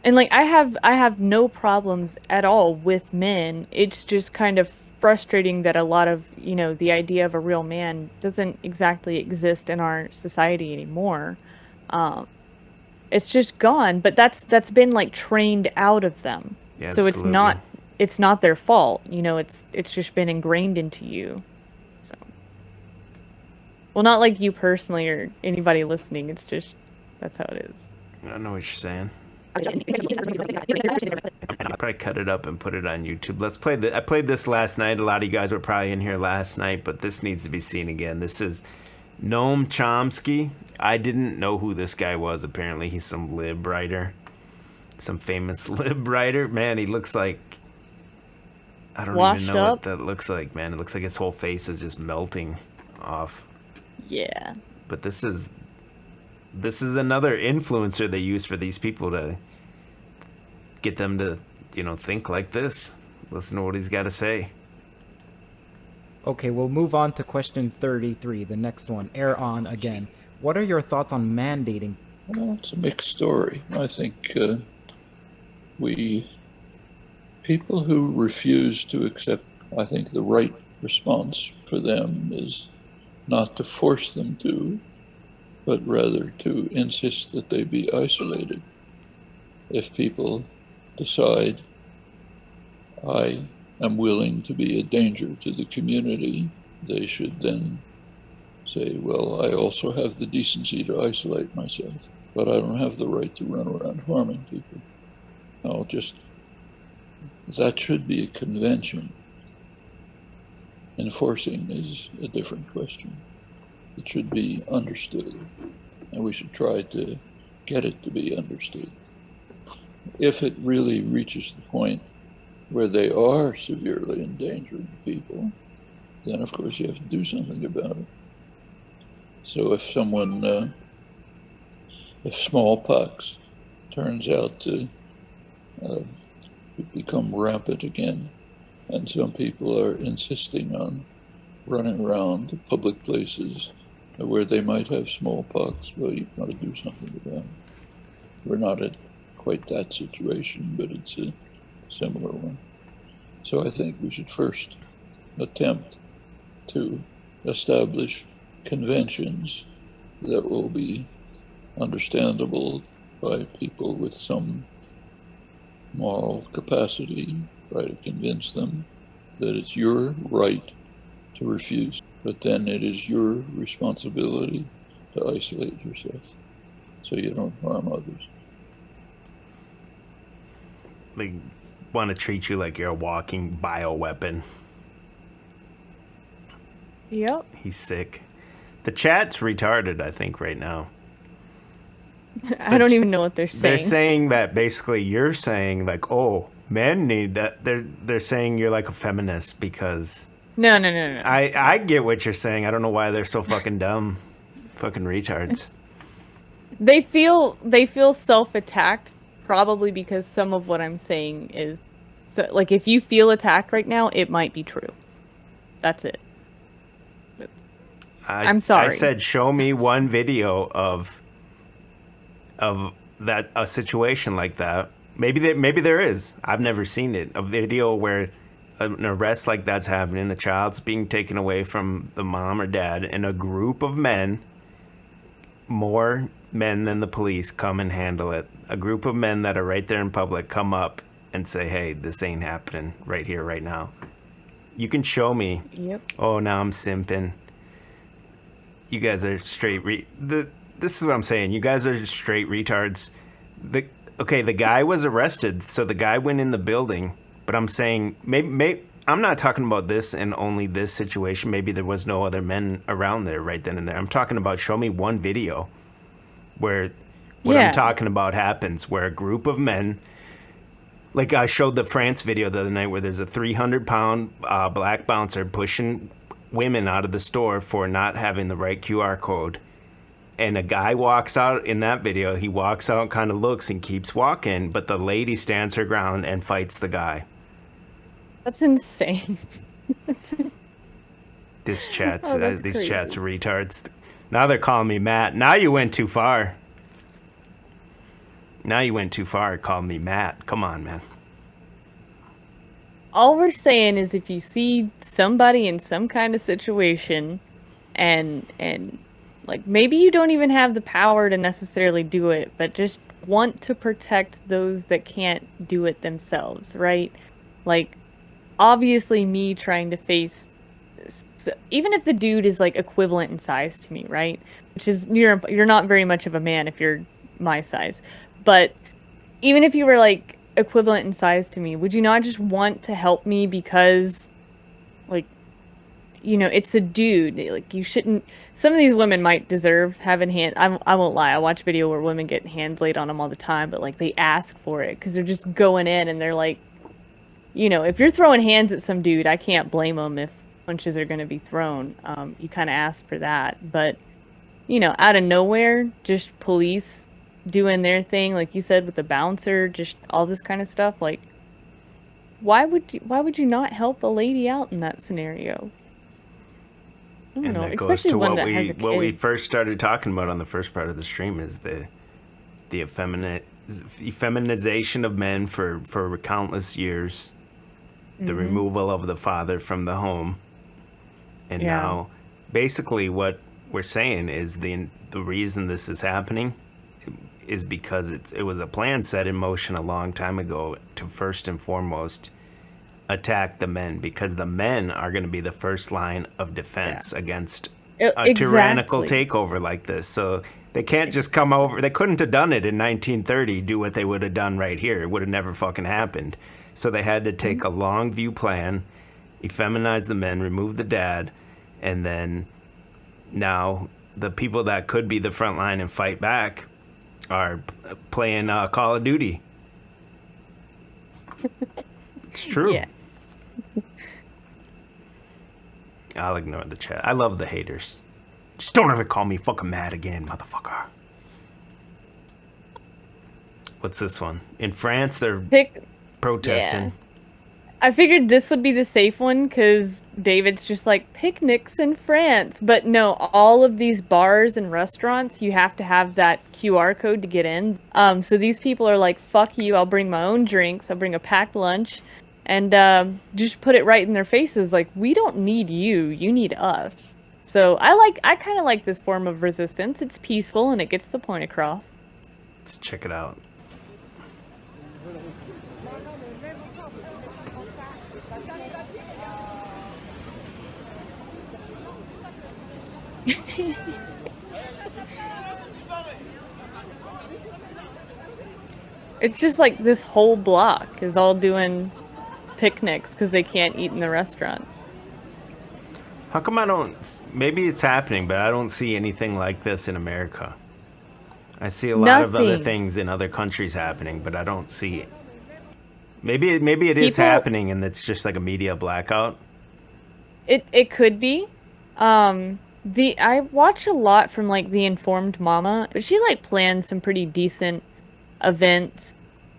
And like I have no problems at all with men. It's just kind of frustrating that a lot of, the idea of a real man doesn't exactly exist in our society anymore. It's just gone, but that's been like trained out of them. Yeah, so it's not their fault. It's just been ingrained into you. So Well, not like you personally or anybody listening. It's just that's how it is. I know what you're saying. I'll probably cut it up and put it on YouTube. Let's play I played this last night. A lot of you guys were probably in here last night, but this needs to be seen again. This is Noam Chomsky. I didn't know who this guy was. Apparently, he's some lib writer, some famous lib writer. Man, he looks like I don't even know what that looks like. Man, it looks like his whole face is just melting off. Yeah. But this is another influencer they use for these people to get them to, think like this. Listen to what he's got to say. Okay, we'll move on to question 33, the next one. Air on again. What are your thoughts on mandating? Well, it's a mixed story. I think people who refuse to accept, I think the right response for them is not to force them to, but rather to insist that they be isolated. If people decide, I am willing to be a danger to the community, they should then say, well, I also have the decency to isolate myself, but I don't have the right to run around harming people. That should be a convention. Enforcing is a different question. It should be understood, and we should try to get it to be understood. If it really reaches the point where they are severely endangering people, then of course you have to do something about it. So if smallpox turns out to become rampant again, and some people are insisting on running around public places where they might have smallpox, well, you've got to do something about it. We're not at quite that situation, but it's a similar one. So I think we should first attempt to establish conventions that will be understandable by people with some moral capacity, try to convince them that it's your right to refuse, but then it is your responsibility to isolate yourself so you don't harm others. They want to treat you like you're a walking bioweapon. Yep. He's sick. The chat's retarded, I think, right now. I don't even know what they're saying. They're saying that basically you're saying like, oh, men need that. They're saying you're like a feminist because. No. I get what you're saying. I don't know why they're so fucking dumb, fucking retards. They feel self-attacked, probably because some of what I'm saying is, so like if you feel attacked right now, it might be true. That's it. I'm sorry. I said, show me one video of that a situation like that. Maybe there is. I've never seen it. A video where an arrest like that's happening, a child's being taken away from the mom or dad, and a group of men, more men than the police, come and handle it. A group of men that are right there in public come up and say, hey, this ain't happening right here, right now. You can show me. Yep. Oh, now I'm simping. You guys are straight this is what I'm saying. You guys are straight retards. The guy was arrested, so the guy went in the building. But I'm saying, maybe I'm not talking about this and only this situation. Maybe there was no other men around there right then and there. I'm talking about show me one video where what I'm talking about happens, where a group of men, like I showed the France video the other night where there's a 300-pound black bouncer pushing women out of the store for not having the right QR code. And a guy walks out in that video. He walks out, kind of looks, and keeps walking. But the lady stands her ground and fights the guy. That's insane. This chat's that's these crazy. chats are retards. Now they're calling me Matt. Now you went too far. Now you went too far calling me Matt. Come on, man. All we're saying is if you see somebody in some kind of situation and like maybe you don't even have the power to necessarily do it, but just want to protect those that can't do it themselves, right? Like obviously me trying to face even if the dude is like equivalent in size to me, right? Which is you're not very much of a man if you're my size. But even if you were like equivalent in size to me, would you not just want to help me because like it's a dude. Like you shouldn't. Some of these women might deserve having hands. I won't lie. I watch video where women get hands laid on them all the time, but like they ask for it because they're just going in and they're like, if you're throwing hands at some dude, I can't blame them if punches are going to be thrown. You kind of ask for that, but out of nowhere, just police doing their thing, like you said with the bouncer, just all this kind of stuff. Like, why would you not help a lady out in that scenario? I don't know, that goes especially to one what that has a kid. what we first started talking about on the first part of the stream is the effeminization of men for countless years, the removal of the father from the home, and now basically what we're saying is the reason this is happening is because it was a plan set in motion a long time ago to first and foremost attack the men, because the men are going to be the first line of defense against a tyrannical takeover like this. So they can't just come over. They couldn't have done it in 1930, do what they would have done right here. It would have never fucking happened. So they had to take a long view plan, effeminize the men, remove the dad, and then now the people that could be the front line and fight back are playing Call of Duty. It's true. Yeah. I'll ignore the chat. I love the haters. Just don't ever call me fucking mad again, motherfucker. What's this one? In France, they're protesting. Yeah. I figured this would be the safe one because David's just like picnics in France. But no, all of these bars and restaurants, you have to have that QR code to get in. So these people are like, fuck you, I'll bring my own drinks, I'll bring a packed lunch, and just put it right in their faces. Like, we don't need you, you need us. So I kind of like this form of resistance. It's peaceful and it gets the point across. Let's check it out. It's just like this whole block is all doing picnics because they can't eat in the restaurant. How come I don't... Maybe it's happening, but I don't see anything like this in America. I see a lot of other things in other countries happening, but I don't see it. Maybe it is happening and it's just like a media blackout. It could be. I watch a lot from like the Informed Mama, but she like plans some pretty decent events.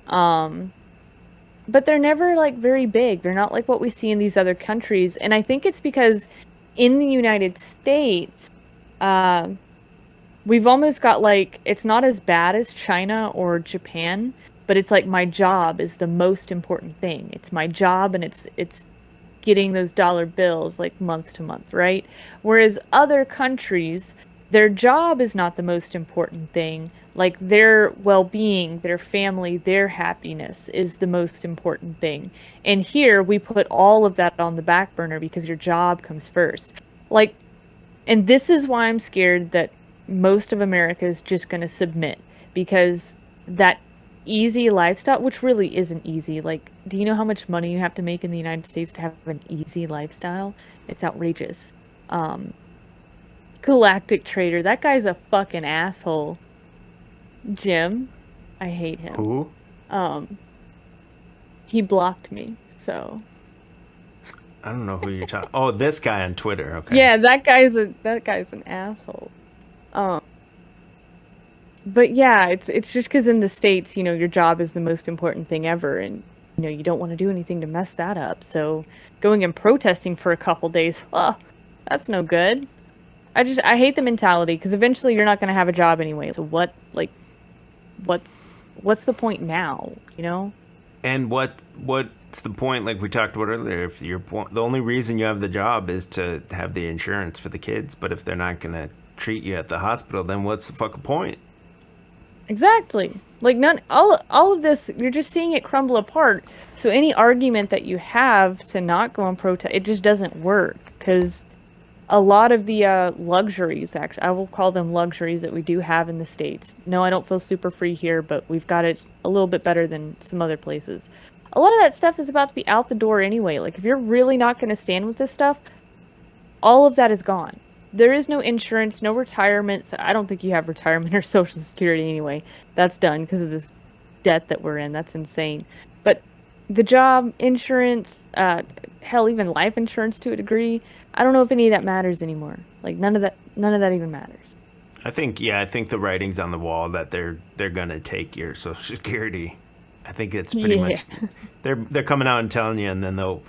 But they're never like very big. They're not like what we see in these other countries. And I think it's because in the United States, we've almost got like, it's not as bad as China or Japan, but it's like my job is the most important thing. It's my job and it's getting those dollar bills like month to month, right? Whereas other countries, their job is not the most important thing. Like their well-being, their family, their happiness is the most important thing. And here we put all of that on the back burner because your job comes first. Like, and this is why I'm scared that most of America is just going to submit, because that easy lifestyle, which really isn't easy. Like, do you know how much money you have to make in the United States to have an easy lifestyle? It's outrageous. Galactic Trader, that guy's a fucking asshole. Jim, I hate him. Who? He blocked me, so. I don't know who you're talking. Oh, this guy on Twitter. Okay. Yeah, that guy's an asshole. But yeah, it's just because in the States, you know, your job is the most important thing ever, and you know you don't want to do anything to mess that up. So going and protesting for a couple days, that's no good. I hate the mentality, because eventually you're not going to have a job anyway. So what's the point now, you know? And what's the point? Like we talked about earlier, if the only reason you have the job is to have the insurance for the kids, but if they're not going to treat you at the hospital, then what's the fucking point? Exactly. Like all of this, you're just seeing it crumble apart. So any argument that you have to not go and protest, it just doesn't work, because a lot of the luxuries, actually, I will call them luxuries that we do have in the States. No, I don't feel super free here, but we've got it a little bit better than some other places. A lot of that stuff is about to be out the door anyway. Like, if you're really not going to stand with this stuff, all of that is gone. There is no insurance, no retirement. So I don't think you have retirement or Social Security anyway. That's done because of this debt that we're in. That's insane. But the job, insurance, hell, even life insurance to a degree, I don't know if any of that matters anymore. Like, none of that even matters. I think the writing's on the wall that they're gonna take your Social Security. I think it's pretty much they're coming out and telling you, and then they'll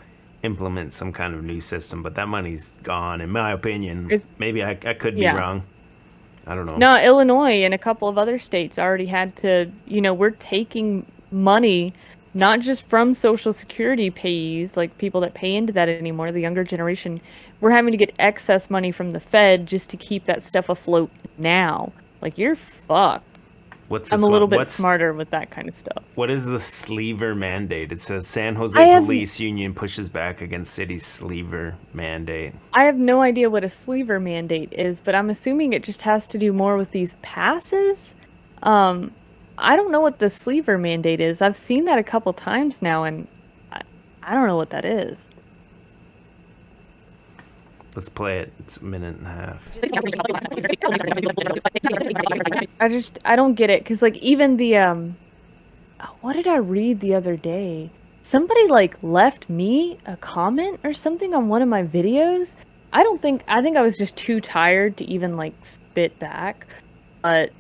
implement some kind of new system. But that money's gone, in my opinion. Maybe I could be wrong. I don't know. No, Illinois and a couple of other states already had to. We're taking money not just from Social Security payees, like people that pay into that anymore, the younger generation. We're having to get excess money from the Fed just to keep that stuff afloat now. Like, you're fucked. I'm a little bit smarter with that kind of stuff. What is the sleever mandate? It says San Jose Police Union pushes back against city's sleever mandate. I have no idea what a sleever mandate is, but I'm assuming it just has to do more with these passes. I don't know what the sleever mandate is. I've seen that a couple times now, and I don't know what that is. Let's play it. It's a minute and a half. I don't get it, because, like, even the, what did I read the other day? Somebody, like, left me a comment or something on one of my videos. I think I was just too tired to even, like, spit back. But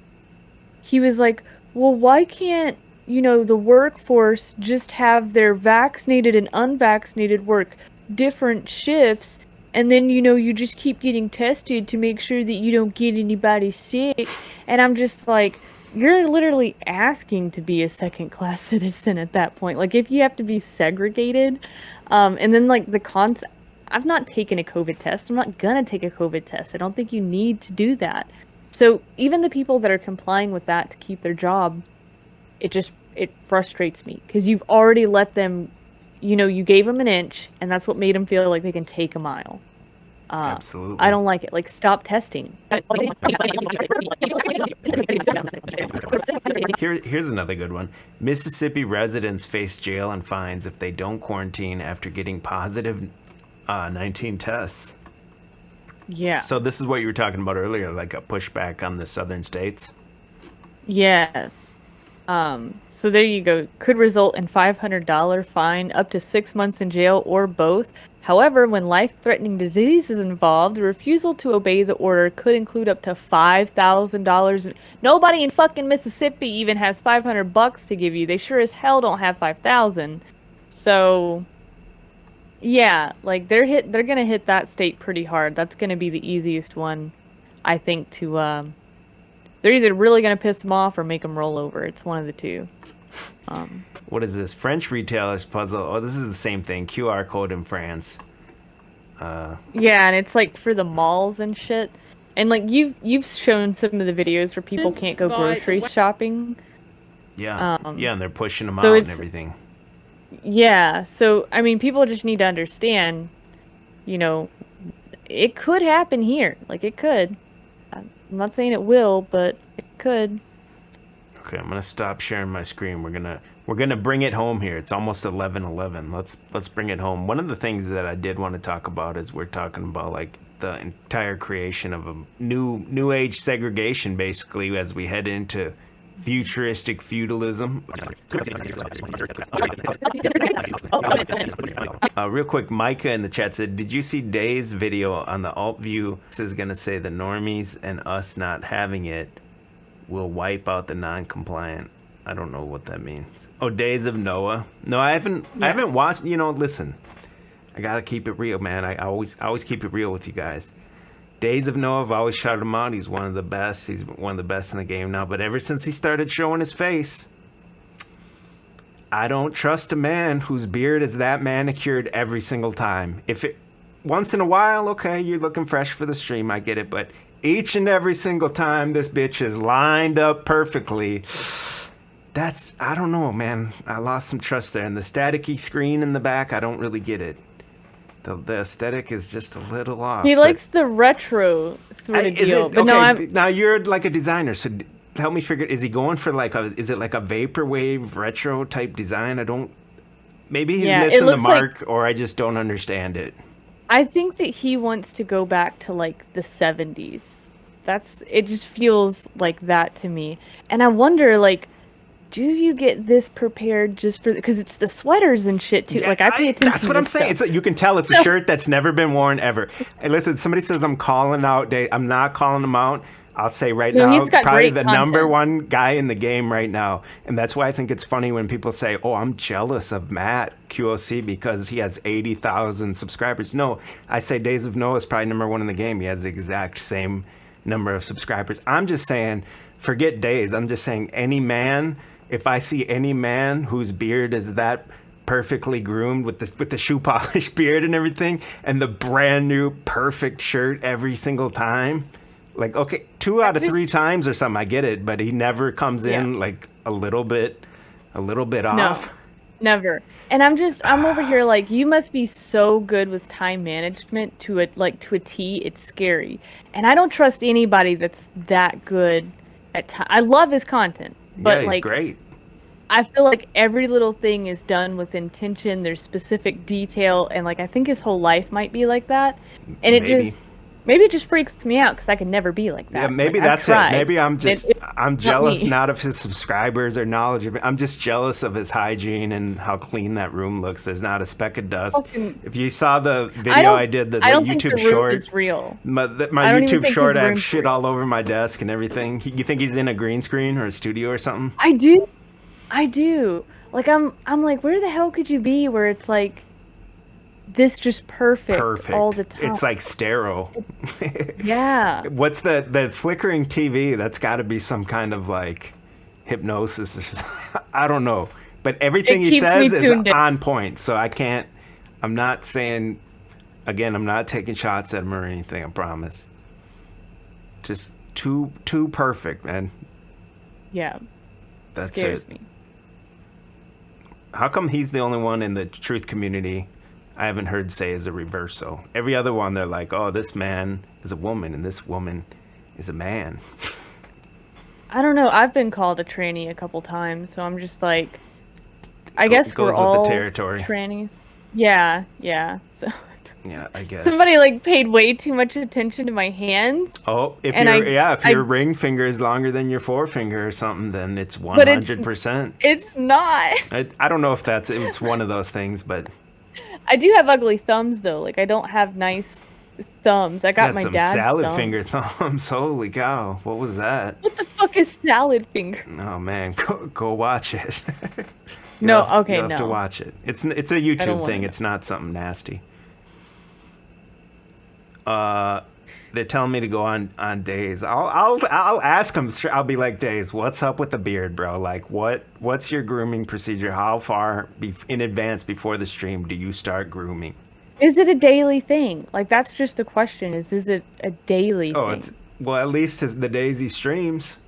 he was like, well, why can't, the workforce just have their vaccinated and unvaccinated work different shifts? And then, you just keep getting tested to make sure that you don't get anybody sick. And I'm just like, you're literally asking to be a second-class citizen at that point. Like, if you have to be segregated, and then, like, I've not taken a COVID test. I'm not gonna take a COVID test. I don't think you need to do that. So even the people that are complying with that to keep their job, it frustrates me. Because you've already let them... you gave them an inch, and that's what made them feel like they can take a mile. Absolutely. I don't like it. Like, stop testing. Here's another good one. Mississippi residents face jail and fines if they don't quarantine after getting positive 19 tests. Yeah. So this is what you were talking about earlier, like a pushback on the southern states? Yes. So there you go. Could result in $500 fine, up to 6 months in jail, or both. However, when life-threatening disease is involved, the refusal to obey the order could include up to $5,000. Nobody in fucking Mississippi even has $500 to give you. They sure as hell don't have 5,000. So, yeah, like they're gonna hit that state pretty hard. That's gonna be the easiest one, I think, to they're either really going to piss them off or make them roll over. It's one of the two. What is this? French retailers puzzle. Oh, this is the same thing. QR code in France. Yeah, and it's like for the malls and shit. And like you've shown some of the videos where people can't go grocery shopping. Yeah. Yeah, and they're pushing them out and everything. Yeah. So, I mean, people just need to understand, it could happen here. Like, it could. I'm not saying it will, but it could. Okay, I'm gonna stop sharing my screen. We're gonna bring it home here. It's almost 11:11. Let's bring it home. One of the things that I did want to talk about is we're talking about like the entire creation of a new age segregation, basically, as we head into futuristic feudalism. Real quick, Micah in the chat said, did you see Day's video on the alt view? This is going to say the normies and us not having it will wipe out the non-compliant. I don't know what that means. Oh, Days of Noah. No, I haven't watched, listen. I got to keep it real, man. I always keep it real with you guys. Days of Noah, I've always shouted him out. He's one of the best. He's one of the best in the game now. But ever since he started showing his face, I don't trust a man whose beard is that manicured every single time. If it once in a while, okay, you're looking fresh for the stream, I get it. But each and every single time this bitch is lined up perfectly, I don't know, man. I lost some trust there. And the staticky screen in the back, I don't really get it. The aesthetic is just a little off. He but- likes the retro sort of Is deal. it But no, okay? I'm Now you're like a designer, so help me figure. Is he going for like a? Is it like a vaporwave retro type design? I don't. Maybe he's Yeah, it missing the looks like- mark, or I just don't understand it. I think that he wants to go back to like the 70s. It just feels like that to me. And I wonder, like, do you get this prepared just for, because it's the sweaters and shit too. Like, I pay attention That's to what I'm this saying. stuff. It's you can tell it's a shirt that's never been worn ever. Hey, listen, somebody says I'm calling out Dave. I'm not calling him out. I'll say right No, now, he's got probably great the number content. one guy in the game right now. And that's why I think it's funny when people say, oh, I'm jealous of Matt QOC because he has 80,000 subscribers. No, I say Days of Noah is probably number one in the game. He has the exact same number of subscribers. I'm just saying, forget Days. I'm just saying any man, if I see any man whose beard is that perfectly groomed with the shoe polish beard and everything, and the brand new perfect shirt every single time, like, okay, 2 out of 3 times or something, I get it, but he never comes in like a little bit off. Never. And I'm over here like, you must be so good with time management to a T. It's scary. And I don't trust anybody that's that good at time. I love his content, but Yeah, he's like, great. I feel like every little thing is done with intention. There's specific detail, and like, I think his whole life might be like that. And maybe it just freaks me out because I can never be like that. Yeah, maybe Like, I've that's it. tried. Maybe I'm jealous me. not of his subscribers or knowledge of it. I'm just jealous of his hygiene and how clean that room looks. There's not a speck of dust. Fucking- If you saw the video I did, the I don't YouTube think the room short, is real. my I don't YouTube even think short, his I have room's shit real. all over my desk and everything. You think he's in a green screen or a studio or something? I do. Like, I'm like, where the hell could you be where it's like this just perfect all the time? It's like sterile. Yeah. What's the flickering TV? That's got to be some kind of like hypnosis or something. I don't know. But everything It he keeps says me is tuned in. on point. So I'm not saying, again, I'm not taking shots at him or anything, I promise. Just too perfect, man. Yeah. That's Scares it. me. How come he's the only one in the truth community I haven't heard say is a reverso? Every other one, they're like, oh, this man is a woman and this woman is a man. I don't know. I've been called a tranny a couple times, so I'm just like, I guess goes we're with the all territory. trannies. Yeah. So Yeah, I guess. somebody like paid way too much attention to my hands. Oh, if And your ring finger is longer than your forefinger or something, then it's But it's- 100%. It's not. I don't know if it's one of those things, but I do have ugly thumbs though. Like, I don't have nice thumbs. I got my some dad's salad thumbs. finger thumbs. Holy cow, what was that? What the fuck is salad finger? Oh man, go watch it. No, You'll okay, have to no. watch it. It's a don't YouTube wanna thing. know. It's not something nasty. They're telling me to go on Days. I'll ask them. I'll be like, Days, what's up with the beard, bro? Like, what's your grooming procedure? How far in advance before the stream do you start grooming? Is it a daily thing? Like, that's just the question. Is it a daily thing? Well, at least the days he streams.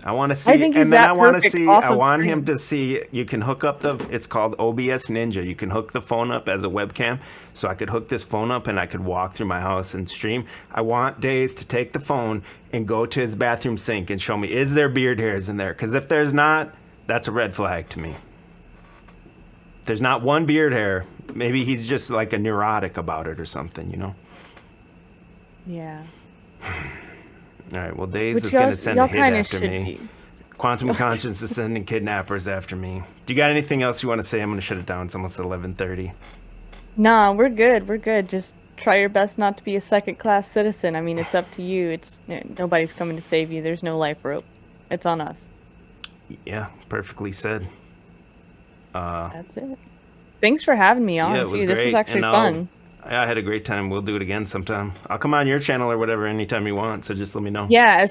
I want to see, I think he's and then that I want to perfect see. off I of want him screen. to see. You can hook up it's called OBS Ninja. You can hook the phone up as a webcam, so I could hook this phone up and I could walk through my house and stream. I want Days to take the phone and go to his bathroom sink and show me, is there beard hairs in there? Because if there's not, that's a red flag to me. If there's not one beard hair, maybe he's just like a neurotic about it or something, you know? Yeah. All right, well, Days Which is going to y'all- send y'all a hit kinda after should me. be. Quantum Conscience is sending kidnappers after me. Do you got anything else you want to say? I'm going to shut it down. It's almost 11:30. Nah, we're good. We're good. Just try your best not to be a second-class citizen. I mean, it's up to you. Nobody's coming to save you. There's no life rope. It's on us. Yeah, perfectly said. That's it. Thanks for having me on, Yeah, it was too. This was great, actually and fun. I had a great time. We'll do it again sometime. I'll come on your channel or whatever anytime you want, so just let me know. Yeah,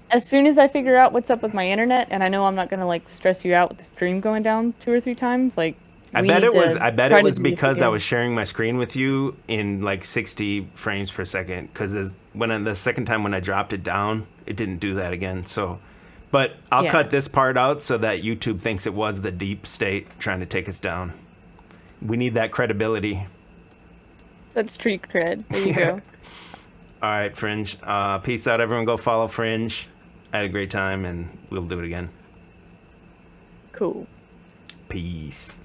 as soon as I figure out what's up with my internet, and I know I'm not gonna like stress you out with the stream going down 2 or 3 times, like I we bet need it was. to I bet try it to was do this because I again. was sharing my screen with you in like 60 frames per second. Because the second time when I dropped it down, it didn't do that again. So, but I'll Yeah. cut this part out so that YouTube thinks it was the deep state trying to take us down. We need that credibility. That's street cred. There you go. All right, Fringe. Peace out, everyone. Go follow Fringe. I had a great time, and we'll do it again. Cool. Peace.